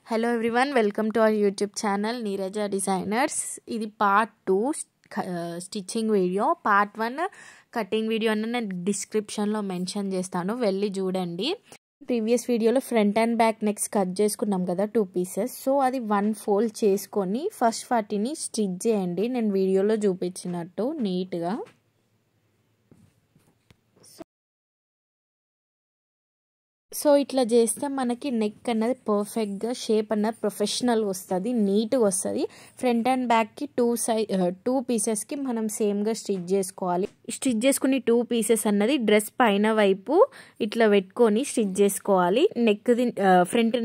Hello everyone, welcome to our YouTube channel Neeraja Designers. ఇది part 2 stitching video. Part 1 cutting video అని నేను డిస్క్రిప్షన్లో mention చేస్తాను, వెళ్ళి చూడండి. ప్రీవియస్ వీడియోలో front and back next cut చేసుకున్నాం కదా 2 పీసెస్. సో అది 1 ఫోల్డ్ చేసుకొని ఫస్ట్ వాటిని స్టిచ్ చేయండి, నేను వీడియోలో చూపించినట్టు నీట్గా. సో ఇట్లా చేస్తే మనకి నెక్ అన్నది పర్ఫెక్ట్గా షేప్ అన్నది ప్రొఫెషనల్గా వస్తుంది, నీట్గా వస్తుంది. ఫ్రంట్ అండ్ బ్యాక్కి 2 పీసెస్కి మనం సేమ్గా స్టిచ్ చేసుకోవాలి. స్టిచ్ చేసుకుని 2 పీసెస్ అన్నది డ్రెస్ పైన వైపు ఇట్లా పెట్టుకొని స్టిచ్ చేసుకోవాలి. నెక్ది ఫ్రంట్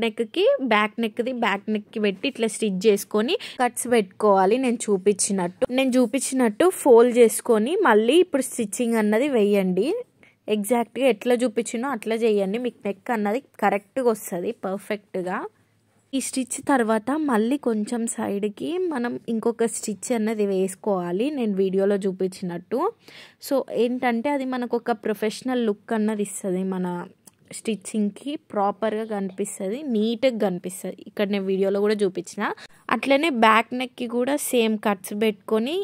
నెక్కి బ్యాక్ నెక్కి పెట్టి ఇట్లా స్టిచ్ చేసుకొని కట్స్ పెట్టుకోవాలి. నేను చూపించినట్టు ఫోల్డ్ చేసుకొని మళ్ళీ ఇప్పుడు స్టిచ్చింగ్ అన్నది వేయండి. ఎగ్జాక్ట్గా ఎట్లా చూపించినో అట్లా చేయండి, మీకు నెక్ అన్నది కరెక్ట్గా వస్తుంది పర్ఫెక్ట్గా. ఈ స్టిచ్ తర్వాత మళ్ళీ కొంచెం సైడ్కి మనం ఇంకొక స్టిచ్ అన్నది వేసుకోవాలి, నేను వీడియోలో చూపించినట్టు. సో ఏంటంటే అది మనకు ఒక ప్రొఫెషనల్ లుక్ అన్నది ఇస్తుంది, మన స్టిచ్చింగ్కి ప్రాపర్గా కనిపిస్తుంది, నీట్గా కనిపిస్తుంది. ఇక్కడ నేను వీడియోలో కూడా చూపించిన. అట్లనే బ్యాక్ నెక్కి కూడా సేమ్ కట్స్ పెట్టుకొని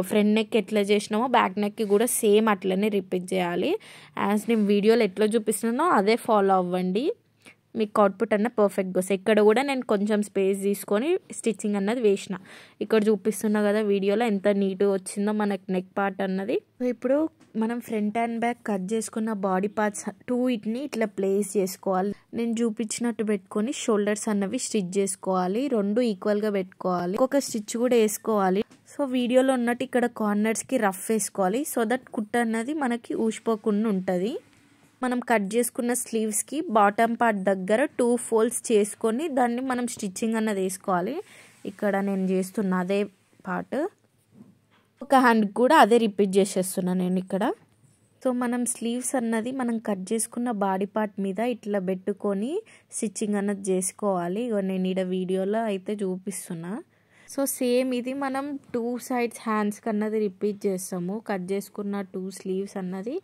ఫ్రంట్ నెక్ ఎట్లా చేసినామో బ్యాక్ నెక్కి కూడా సేమ్ అట్లనే రిపీట్ చేయాలి. యాజ్ నేను వీడియోలో ఎట్లా చూపిస్తున్నానో అదే ఫాలో అవ్వండి, మీకు అవుట్పుట్ అన్న పర్ఫెక్ట్గా వస్తుంది. ఇక్కడ కూడా నేను కొంచెం స్పేస్ తీసుకొని స్టిచ్చింగ్ అన్నది వేసిన. ఇక్కడ చూపిస్తున్నా కదా వీడియోలో ఎంత నీట్గా వచ్చిందో మనకు నెక్ పార్ట్ అన్నది. ఇప్పుడు మనం ఫ్రంట్ అండ్ బ్యాక్ కట్ చేసుకున్న బాడీ పార్ట్స్ 2 ఇట్లా ప్లేస్ చేసుకోవాలి. నేను చూపించినట్టు పెట్టుకొని షోల్డర్స్ అన్నవి స్టిచ్ చేసుకోవాలి, 2 ఈక్వల్గా పెట్టుకోవాలి. ఒక స్టిచ్ కూడా వేసుకోవాలి. సో వీడియోలో ఉన్నట్టు ఇక్కడ కార్నర్స్కి రఫ్ వేసుకోవాలి, సో దట్ కుట్ట అన్నది మనకి ఊసిపోకుండా ఉంటుంది. మనం కట్ చేసుకున్న స్లీవ్స్కి బాటమ్ పార్ట్ దగ్గర 2 ఫోల్డ్స్ చేసుకొని దాన్ని మనం స్టిచ్చింగ్ అన్నది వేసుకోవాలి. ఇక్కడ నేను చేస్తున్న అదే పార్ట్, ఒక హ్యాండ్ కూడా అదే రిపీట్ చేసేస్తున్నాను నేను ఇక్కడ. సో మనం స్లీవ్స్ అన్నది మనం కట్ చేసుకున్న బాడీ పార్ట్ మీద ఇట్లా పెట్టుకొని స్టిచ్చింగ్ అన్నది చేసుకోవాలి. నేను ఇక్కడ వీడియోలో అయితే చూపిస్తున్నా. సో సేమ్ ఇది మనం 2 సైడ్స్ హ్యాండ్స్కి అన్నది రిపీట్ చేస్తాము. కట్ చేసుకున్న 2 స్లీవ్స్ అన్నది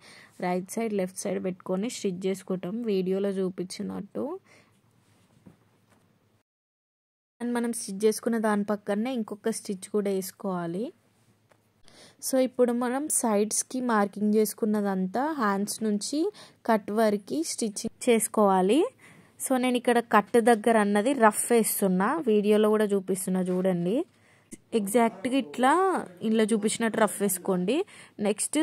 రైట్ సైడ్ లెఫ్ట్ సైడ్ పెట్టుకొని స్టిచ్ చేసుకుంటాం వీడియోలో చూపించినట్టు. అండ్ మనం స్టిచ్ చేసుకున్న దాని పక్కనే ఇంకొక స్టిచ్ కూడా వేసుకోవాలి. సో ఇప్పుడు మనం సైడ్స్కి మార్కింగ్ చేసుకున్నదంతా హ్యాండ్స్ నుంచి కట్ వరకు స్టిచ్చింగ్ చేసుకోవాలి. సో నేను ఇక్కడ కట్ దగ్గర అన్నది రఫ్ వేస్తున్నా, వీడియోలో కూడా చూపిస్తున్నా చూడండి. ఎగ్జాక్ట్గా ఇలా చూపించినట్టు రఫ్ వేసుకోండి. Next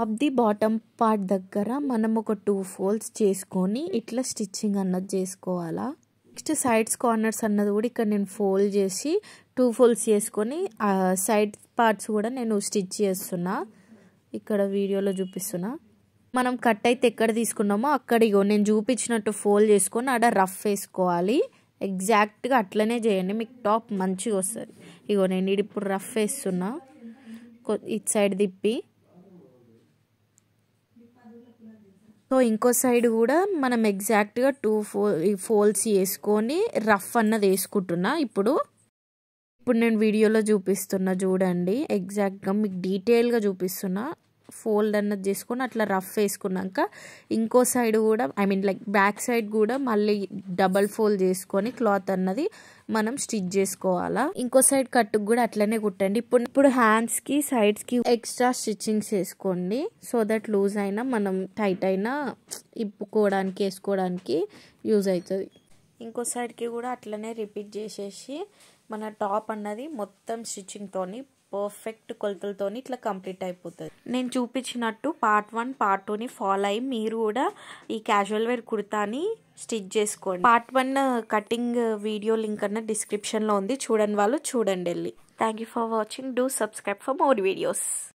of the bottom part దగ్గర మనం ఒక 2 ఫోల్డ్స్ చేసుకొని ఇట్లా స్టిచ్చింగ్ అన్నది చేసుకోవాలా. నెక్స్ట్ సైడ్స్ కార్నర్స్ అన్నది కూడా ఇక్కడ నేను ఫోల్డ్ చేసి 2 ఫోల్డ్స్ చేసుకొని సైడ్ పార్ట్స్ కూడా నేను స్టిచ్ చేస్తున్నా, ఇక్కడ వీడియోలో చూపిస్తున్నా. మనం కట్ అయితే ఎక్కడ తీసుకున్నామో అక్కడ నేను చూపించినట్టు ఫోల్డ్ చేసుకొని ఆడ రఫ్ వేసుకోవాలి. ఎగ్జాక్ట్గా అట్లనే చేయండి, మీకు టాప్ మంచిగా వస్తుంది. నేను ఇప్పుడు రఫ్ వేస్తున్నా, ఇటు సైడ్ తిప్పి. సో ఇంకో సైడ్ కూడా మనం ఎగ్జాక్ట్గా 2 ఫోల్డ్స్ వేసుకొని రఫ్ అన్నది వేసుకుంటున్నా. ఇప్పుడు నేను వీడియోలో చూపిస్తున్నా చూడండి, ఎగ్జాక్ట్గా మీకు డీటెయిల్గా చూపిస్తున్నా. ఫోల్డ్ అన్నది చేసుకొని అట్లా రఫ్ వేసుకున్నాక ఇంకో సైడ్ కూడా బ్యాక్ సైడ్ కూడా మళ్ళీ డబల్ ఫోల్డ్ చేసుకొని క్లాత్ అన్నది మనం స్టిచ్ చేసుకోవాలా. ఇంకో సైడ్ కట్టుకు కూడా అట్లనే కుట్టండి. ఇప్పుడు హ్యాండ్స్కి సైడ్స్కి ఎక్స్ట్రా స్టిచ్చింగ్స్ వేసుకోండి, సో దట్ లూజ్ అయినా మనం టైట్ అయినా ఇప్పుకోవడానికి వేసుకోవడానికి యూజ్ అవుతుంది. ఇంకో సైడ్కి కూడా అట్లనే రిపీట్ చేసేసి మన టాప్ అన్నది మొత్తం స్టిచ్చింగ్తోని పర్ఫెక్ట్ కొలతలతోని ఇట్లా కంప్లీట్ అయిపోతుంది. నేను చూపించినట్టు పార్ట్ 1 పార్ట్ 2ని ఫాలో అయ్యి మీరు కూడా ఈ క్యాజువల్ వేర్ కుర్తాని స్టిచ్ చేసుకోండి. పార్ట్ 1 కటింగ్ వీడియో లింక్ అన్న డిస్క్రిప్షన్లో ఉంది, చూడండి వాళ్ళు చూడండి వెళ్ళి. Thank you for watching. Do subscribe for more videos.